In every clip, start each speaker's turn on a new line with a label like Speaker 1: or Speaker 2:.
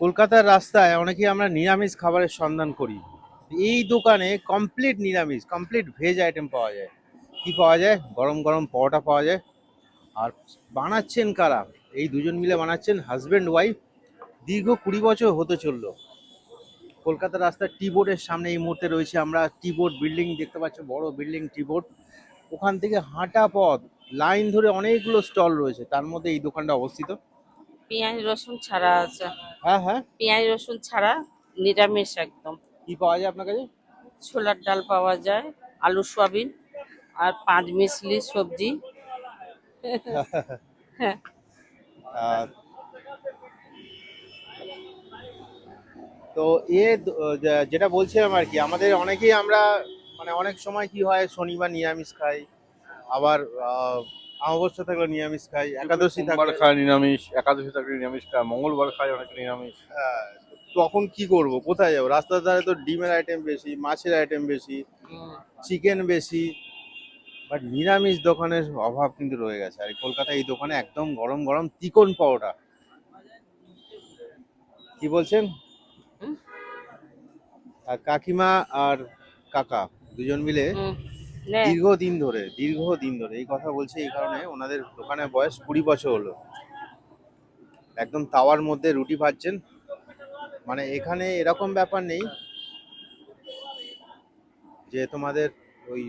Speaker 1: কলকাতার রাস্তায় অনেকেই আমরা নিরামিষ খাবারের সন্ধান করি। এই দোকানে কমপ্লিট নিরামিষ, কমপ্লিট ভেজ আইটেম পাওয়া যায়। কি পাওয়া যায়? গরম গরম পরোটা পাওয়া যায়। আর বানাচ্ছেন কারা? এই দুজন মিলে বানাচ্ছেন, হাজব্যান্ড ওয়াইফ। দীর্ঘ 20 বছর হতে চললো। কলকাতার রাস্তার টি বোর্ডের সামনে এই মুহূর্তে রয়েছে আমরা। টি বোর্ড বিল্ডিং দেখতে পাচ্ছ, বড় বিল্ডিং টি বোর্ড। ওখান থেকে হাঁটা পথ, লাইন ধরে অনেকগুলো স্টল রয়েছে, তার মধ্যে এই দোকানটা অবস্থিত।
Speaker 2: পেঁয়াজ রসুন ছাড়া আছে।
Speaker 1: হ্যাঁ হ্যাঁ,
Speaker 2: পেঁয়াজ রসুন ছাড়া নিরামিষ একদম।
Speaker 1: কি পাওয়া যায় আপনার কাছে?
Speaker 2: ছোলার ডাল পাওয়া যায়, আলু সয়াবিন আর 5 মিশলি সবজি। হ্যাঁ।
Speaker 1: আহ, তো যেটা বলছিলাম আর কি, আমাদের অনেকেই আমরা মানে অনেক সময় কি হয়, শনিবার নিরামিষ খাই, আবার অমাবস্যা থাকলে নিরামিষ খাই, একাদশী
Speaker 3: সোমবার
Speaker 1: থাকলে।
Speaker 3: খায় নিরামিষ, একাদশী থাকলে নিরামিষ খায়, মঙ্গলবার খায় অনেকে নিরামিষ।
Speaker 1: আহ, তখন কি করব, কোথায় যাবো? রাস্তার ধারে তো ডিমের আইটেম বেশি, মাছের আইটেম বেশি,
Speaker 2: হুম।
Speaker 1: চিকেন বেশি, বাট নিরামিষ দোকানের অভাব কিন্তু রয়ে গেছে। আর কলকাতায় এই দোকানে একদম গরম গরম চিকন পাওয়াটা। কি বলছেন?
Speaker 2: হুম।
Speaker 1: আর কাকিমা আর কাকা দুজন মিলে
Speaker 2: হুম। নে।
Speaker 1: দীর্ঘদিন ধরে এই কথা বলছে, এই কারণে ওনাদের দোকানের বয়স 20 বছর হলো। একদম তাওয়ার মধ্যে রুটি ভাজছেন। মানে এখানে এরকম ব্যাপার নেই যে তোমাদের ওই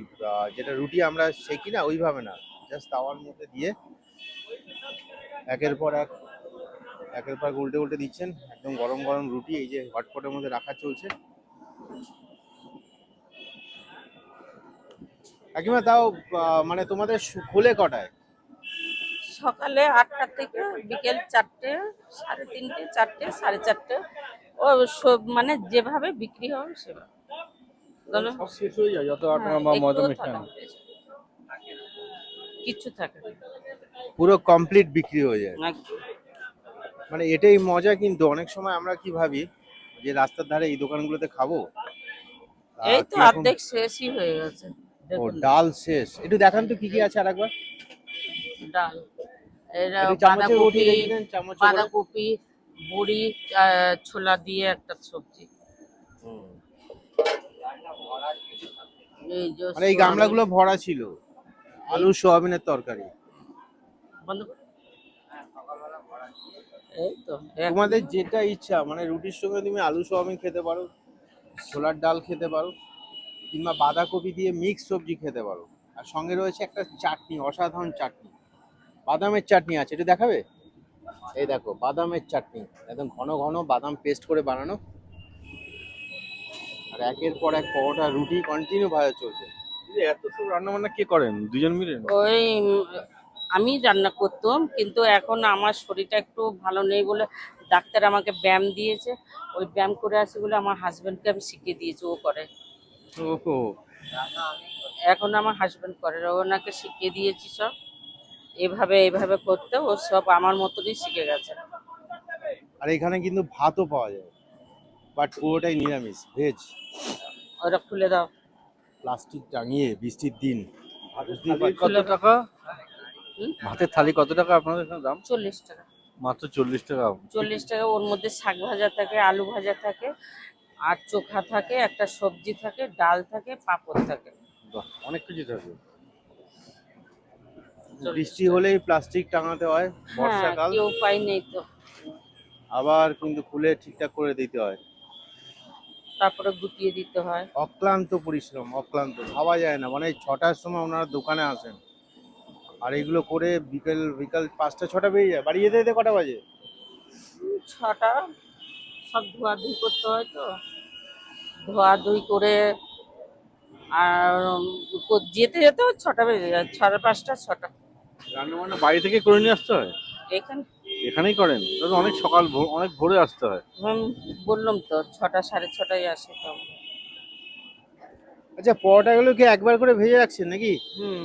Speaker 1: যেটা রুটি আমরা সেকি না ওইভাবে না, জাস্ট তাওয়ার মধ্যে দিয়ে একের পর এক একের পর এক উল্টে উল্টে দিচ্ছেন। একদম গরম গরম রুটি এই যে হটপটের মধ্যে রাখা চলছে। কাকিমা তাও মানে তোমাদের খোলে কটায়?
Speaker 2: সকালে 8টা থেকে বিকেল 4টে, 3:30, 4টে, 4:30। ও সব মানে যেভাবে বিক্রি হবে সেভাবে। ধরো,
Speaker 3: সব শেষ হয়ে যায় যত আটা
Speaker 2: হ্যাঁ,
Speaker 3: বা ময়দা
Speaker 2: একটুও
Speaker 3: মেশানো।
Speaker 2: কিচ্ছু থাকে না।
Speaker 1: পুরো কমপ্লিট বিক্রি হয়ে যায়।
Speaker 2: একদম।
Speaker 1: মানে এটাই মজা। কিন্তু অনেক সময় আমরা কি ভাবি যে রাস্তার ধারে এই দোকানগুলোতে খাবো,
Speaker 2: এই তো
Speaker 1: কিরকম।
Speaker 2: অর্ধেক শেষই হয়ে গেছে।
Speaker 1: ও,
Speaker 2: দেখুন না।
Speaker 1: ডাল শেষ। একটু দেখান তো কি কি আছে আরেকবার।
Speaker 2: ডাল, এরা
Speaker 1: একটু চামচে উঠিয়ে
Speaker 2: বাঁধাকপি,
Speaker 1: রেখেছেন, চামচে করে।
Speaker 2: বাঁধাকপি, বড়ি, ছোলা দিয়ে একটা সবজি।
Speaker 1: হুম।
Speaker 2: এই যে
Speaker 1: মানে এই
Speaker 2: সোয়াবিন।
Speaker 1: গামলাগুলো ভরা ছিল
Speaker 2: এই
Speaker 1: আলু সোয়াবিনের তরকারি।
Speaker 2: বন্ধ কর। এই তো
Speaker 1: তোমাদের যেটা ইচ্ছা, মানে রুটির সঙ্গে তুমি আলু সোয়াবিন খেতে পারো, ছোলার ডাল খেতে পারো, কিংবা বাঁধাকপি দিয়ে মিক্স সবজি খেতে পারো। আর সঙ্গে রয়েছে একটা চাটনি, অসাধারণ চাটনি, বাদামের চাটনি আছে। এটা দেখাবে? এই দেখো, বাদামের চাটনি, একদম ঘন ঘন বাদাম পেস্ট করে বানানো। আর একের পর এক পরোটা রুটি কন্টিনিউ ভাজা চলছে।
Speaker 3: এই যে এত সব রান্না বান্না কে করেন? দুজন মিলে?
Speaker 2: ওই আমি রান্না করতাম, কিন্তু এখন আমার শরীরটা একটু ভালো নেই বলে ডাক্তার আমাকে ব্যায়াম দিয়েছে। ওই ব্যায়াম করে আসি বলে আমার হাজবেন্ডকে আমি শিখিয়ে দিয়েছি, ও করে।
Speaker 1: ওহো।
Speaker 2: এখন আমার হাজবেন্ড করে, ওনাকে শিখিয়ে দিয়েছি সব এভাবে এভাবে করতে, ও সব আমার মতনই শিখে গেছে।
Speaker 1: আর এখানে কিন্তু ভাতও পাওয়া যায়, বাট পুরোটাই নিরামিষ, ভেজ।
Speaker 2: ওরা খুলে দাও।
Speaker 1: প্লাস্টিক টাঙিয়ে বৃষ্টির দিন,
Speaker 3: ভাতের
Speaker 1: বুঝতেই
Speaker 3: থালি
Speaker 1: পারছো।
Speaker 3: কত টাকা?
Speaker 2: হুম?
Speaker 3: ভাতের থালি কত টাকা আপনাদের এখানে দাম?
Speaker 2: 40 টাকা।
Speaker 3: মাত্র 40 টাকা?
Speaker 2: 40 টাকা। ওর মধ্যে শাক ভাজা থাকে, আলু ভাজা থাকে, আর চোখা থাকে, একটা সবজি থাকে, ডাল থাকে, পাঁপড় থাকে।
Speaker 3: বাহ, অনেক কিছু থাকে।
Speaker 1: বৃষ্টি
Speaker 2: 40 টাকা।
Speaker 1: হলেই প্লাস্টিক টাঙাতে হয়,
Speaker 2: হ্যাঁ,
Speaker 1: বর্ষাকাল।
Speaker 2: কি উপায় নেই তো।
Speaker 1: আবার কিন্তু খুলে ঠিকঠাক করে দিতে হয়।
Speaker 2: তারপরে গুটিয়ে দিতে হয়।
Speaker 1: অক্লান্ত পরিশ্রম, অক্লান্ত, ভাবা যায় না। মানে 6টার সময় ওনারা দোকানে আসেন, আর এগুলো করে বিকেল বিকাল 5টা 6টা বেজে যায়। বাড়ি যেতে যেতে কটা বাজে?
Speaker 2: 6টা। সব ধোয়াধুয়ি করতে হয় তো, ধোয়াধুয়ি করে আর যেতে যেতে 6টা বেজে যায়, 5:30 6টা।
Speaker 3: রান্না বান্না বাড়ি থেকে করে নিয়ে আসতে হয়?
Speaker 2: এখানে
Speaker 3: এখানেই করেন? তাহলে অনেক সকাল অনেক ভোরে আসতে হয়।
Speaker 2: বললাম তো 6টা 6:30টায় আসে তো।
Speaker 1: আচ্ছা, পরোটাগুলো কি একবার করে ভেজে রাখছেন নাকি?
Speaker 2: হুম,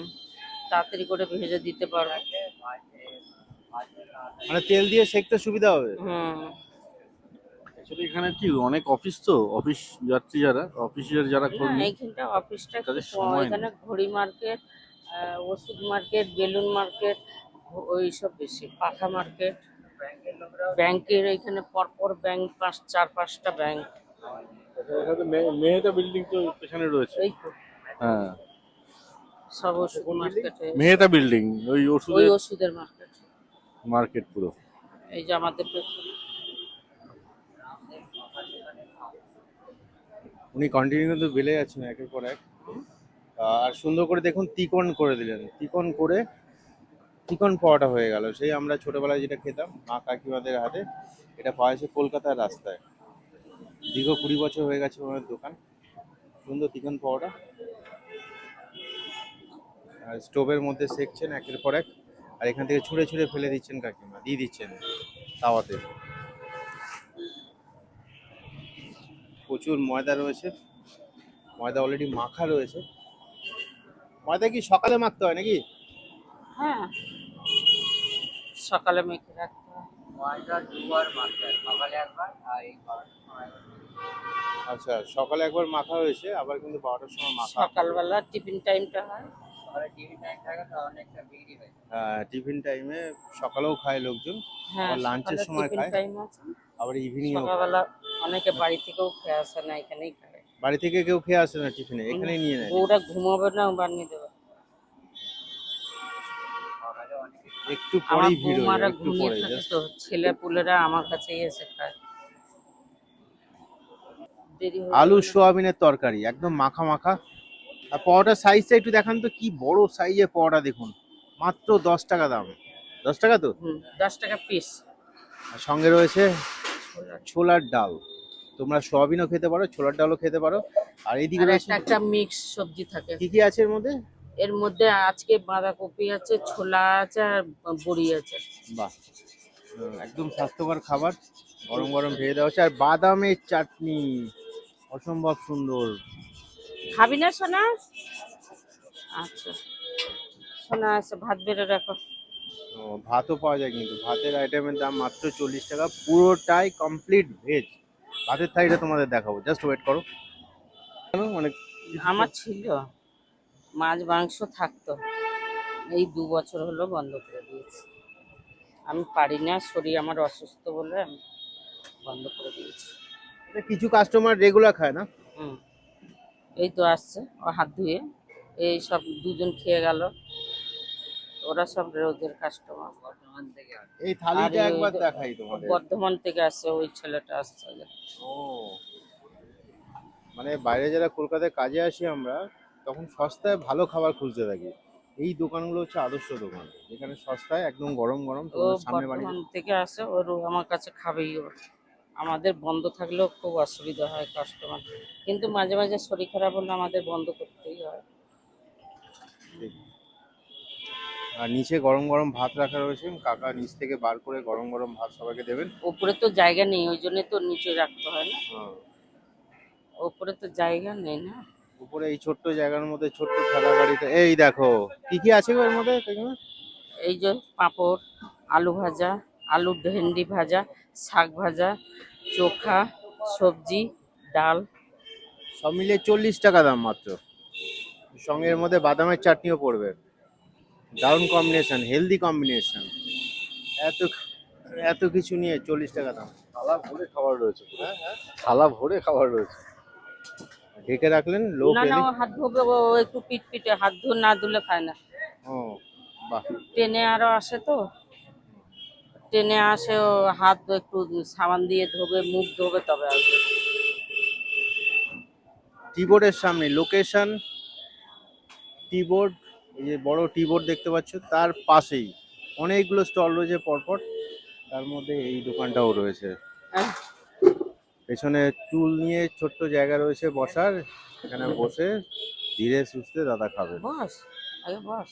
Speaker 2: তাড়াতাড়ি করে ভেজে দিতে পারবো।
Speaker 1: মানে তেল দিয়ে সেকতে সুবিধা হবে।
Speaker 2: হুম।
Speaker 3: আসলে এখানে কি অনেক অফিস, তো অফিস যাত্রী যারা অফিসের যারা
Speaker 2: না,
Speaker 3: কর্মী,
Speaker 2: এইখানটা অফিসটা একটু
Speaker 3: তাদের সময়
Speaker 2: এখানে
Speaker 3: নেই।
Speaker 2: ঘড়ি মার্কেট, ওষুধ মার্কেট, বেলুন মার্কেট, ওই সব বেশি, পাখা মার্কেট। ব্যাংকের এখানে পরপর ব্যাংক 4-5টা ব্যাংক।
Speaker 3: এখানে মেহেতা বিল্ডিং তো পেছনে রয়েছে।
Speaker 2: এই তো
Speaker 3: হ্যাঁ,
Speaker 2: সব ওষুধ মার্কেটে,
Speaker 3: মেহেতা বিল্ডিং ওই
Speaker 2: ওই
Speaker 3: ওষুধের
Speaker 2: ওষুধের মার্কেট।
Speaker 3: মার্কেট পুরো।
Speaker 2: এই যে আমাদের পেছনে।
Speaker 1: উনি কন্টিনিউ কিন্তু বেলে যাচ্ছেন একের পর এক। আর সুন্দর করে দেখুন তিকোণ করে দিলেন, তিকোণ পাওয়াটা হয়ে গেল। সেই আমরা ছোটবেলায় যেটা খেতাম মা কাকিমাদের হাতে, এটা পাওয়া যাচ্ছে কলকাতার রাস্তায়। দীর্ঘ 20 বছর হয়ে গেছে ওনার দোকান। সুন্দর তিকোণ পাওয়াটা। আর স্টোভের মধ্যে সেকছেন একের পর এক, আর এখান থেকে ছুঁড়ে ছুঁড়ে ফেলে দিচ্ছেন কাকিমা, দিয়ে দিচ্ছেন তাওয়াতে। প্রচুর ময়দা রয়েছে, ময়দা অলরেডি মাখা রয়েছে। ময়দা কি সকালে মাখতে হয় নাকি?
Speaker 2: হ্যাঁ, সকালে মেখে রাখতে হয়।
Speaker 1: আচ্ছা, সকালে একবার মাখা হয়েছে, আবার কিন্তু 12টার সময় মাখা হবে।
Speaker 2: সকালবেলা টিফিন টাইমটা হয়।
Speaker 1: টিফিন টাইমে সকালেও খায় লোকজন,
Speaker 2: হ্যাঁ,
Speaker 1: আবার লাঞ্চের
Speaker 2: সকালে
Speaker 1: সময়
Speaker 2: টিফিন
Speaker 1: খায়,
Speaker 2: টাইম আছে।
Speaker 1: আবার ইভিনিংও খায়।
Speaker 2: সকালবেলা অনেকে বাড়ি থেকেও খেয়ে আসে না, এখানেই খায়।
Speaker 1: বাড়ি থেকে কেউ খেয়ে আসে না টিফিনে, এখানেই নিয়ে নেয়।
Speaker 2: বউরা ঘুমাবে না, বানিয়ে দেবে।
Speaker 1: একটু
Speaker 2: আমার
Speaker 1: পরেই ভিড় হয়ে
Speaker 2: বৌমারা
Speaker 1: যাবে, একটু
Speaker 2: ঘুমিয়ে
Speaker 1: পরে
Speaker 2: থাকে তো, ছেলে পুলেরা আমার কাছেই এসে খায়। দেরি হয়ে
Speaker 1: আলু
Speaker 2: যাবে না।
Speaker 1: সোয়াবিনের তরকারি একদম মাখা মাখা। আর পরোটার সাইজটা একটু দেখান তো, কি বড় সাইজের পরোটা দেখুন, মাত্র 10 টাকা দাম। 10 টাকা তো।
Speaker 2: 10 টাকা পিস।
Speaker 1: আর সঙ্গে রয়েছে ছোলার ডাল। তোমরা সোয়াবিনও খেতে পারো, ছোলার ডালও খেতে পারো। আর এইদিকে
Speaker 2: আর
Speaker 1: রয়েছে
Speaker 2: একটা মিক্স সবজি থাকে।
Speaker 1: কি কি আছে এর মধ্যে?
Speaker 2: এর মধ্যে আজকে বাঁধাকপি আছে, ছোলা আছে, আর বড়ি আছে।
Speaker 1: বাহ, একদম স্বাস্থ্যকর খাবার, গরম গরম ভেজে দেওয়া হচ্ছে। আর বাদামের চাটনি, অসম্ভব সুন্দর।
Speaker 2: খাবি না সোনা? আচ্ছা, সোনা আছে, ভাত বেড়ে রাখো।
Speaker 1: ও, ভাতও পাওয়া যায়, কিন্তু ভাতের আইটেমের দাম মাত্র 40 টাকা, পুরোটাই কমপ্লিট ভেজ। ভাতের থালিটা তোমাদের দেখাবো, জাস্ট ওয়েট করো। অনেক
Speaker 2: আমার ছিল, মাছ মাংস থাকতো, এই 2 বছর হলো বন্ধ করে দিয়েছি। আমি পারি না, শরীর আমার অসুস্থ বলে আমি বন্ধ করে দিয়েছি।
Speaker 1: কিছু কাস্টমার রেগুলার খায় না।
Speaker 2: হুম, এই তো আসছে, ও হাত ধুয়ে, এই সব দুজন খেয়ে গেল, ওরা সব রোজের কাস্টমার।
Speaker 1: এই
Speaker 2: আর
Speaker 1: থালিটা
Speaker 2: এই
Speaker 1: একবার দেখাই তোমাদের।
Speaker 2: বর্ধমান থেকে আসছে, ওই ছেলেটা আসছে।
Speaker 1: ও, মানে বাইরে যারা কলকাতায় কাজে আসি আমরা, তখন সস্তায় ভালো খাবার খুঁজতে থাকি। এই দোকানগুলো হচ্ছে আদর্শ দোকান, যেখানে সস্তায় একদম গরম গরম
Speaker 2: ও
Speaker 1: তোমাদের সামনে বাড়িতে।
Speaker 2: বর্ধমান থেকে আসে, ওর আমার কাছে খাবেই ওর। আমাদের বন্ধ থাকলেও খুব অসুবিধা হয় কাস্টমার, কিন্তু মাঝে মাঝে শরীর খারাপ হলে আমাদের বন্ধ করতেই হয়।
Speaker 1: আর নিচে গরম গরম ভাত রাখা রয়েছে, কাকা নিচ থেকে বার করে গরম গরম ভাত সবাইকে দেবেন।
Speaker 2: ওপরে তো জায়গা নেই, ওই জন্য তো নিচে রাখতে হয় না।
Speaker 1: হ্যাঁ,
Speaker 2: ওপরে তো জায়গা নেই না।
Speaker 1: উপরে এই ছোট্ট জায়গার মধ্যে ছোট্ট ঠেলা গাড়িতে এই দেখো কি কি আছে গো এর মধ্যে কাকিমা?
Speaker 2: এই যে পাঁপড়, আলু ভাজা, আলু ভেন্ডি ভাজা, শাক ভাজা, চোখা, সবজি, ডাল।
Speaker 1: সব মিলিয়ে 40 টাকা দাম মাত্র। সঙ্গে এর মধ্যে বাদামের চাটনিও পড়বে। দারুণ কম্বিনেশন, হেলদি কম্বিনেশন। এত এত কিছু নিয়ে 40 টাকা দাম।
Speaker 3: থালা ভরে খাবার রয়েছে পুরো।
Speaker 1: হ্যাঁ হ্যাঁ,
Speaker 3: থালা ভরে খাবার রয়েছে।
Speaker 1: ঢেকে রাখলেন, লোক
Speaker 2: না না,
Speaker 1: এলে।
Speaker 2: ও হাত ধোবে, ও একটু পিট পিটে, হাত ধুয়ে না ধুলে খায় না।
Speaker 1: ও বাহ,
Speaker 2: ট্রেনে আরো আসে তো, ট্রেনে আসে, ও হাত একটু সাবান দিয়ে ধোবে, মুখ ধোবে, তবে আসবে।
Speaker 1: টিবোর্ডের সামনে লোকেশন, টিবোর্ড, এই যে বড় টিবোর্ড দেখতে পাচ্ছ, তার পাশেই অনেকগুলো স্টল রয়েছে পরপর, তার মধ্যে এই দোকানটাও রয়েছে।
Speaker 2: হ্যাঁ,
Speaker 1: পেছনে টুল নিয়ে ছোট্ট জায়গা রয়েছে বসার, এখানে বসে ধীরে সুস্থে দাদা খাবেন।
Speaker 2: বস, আগে বস।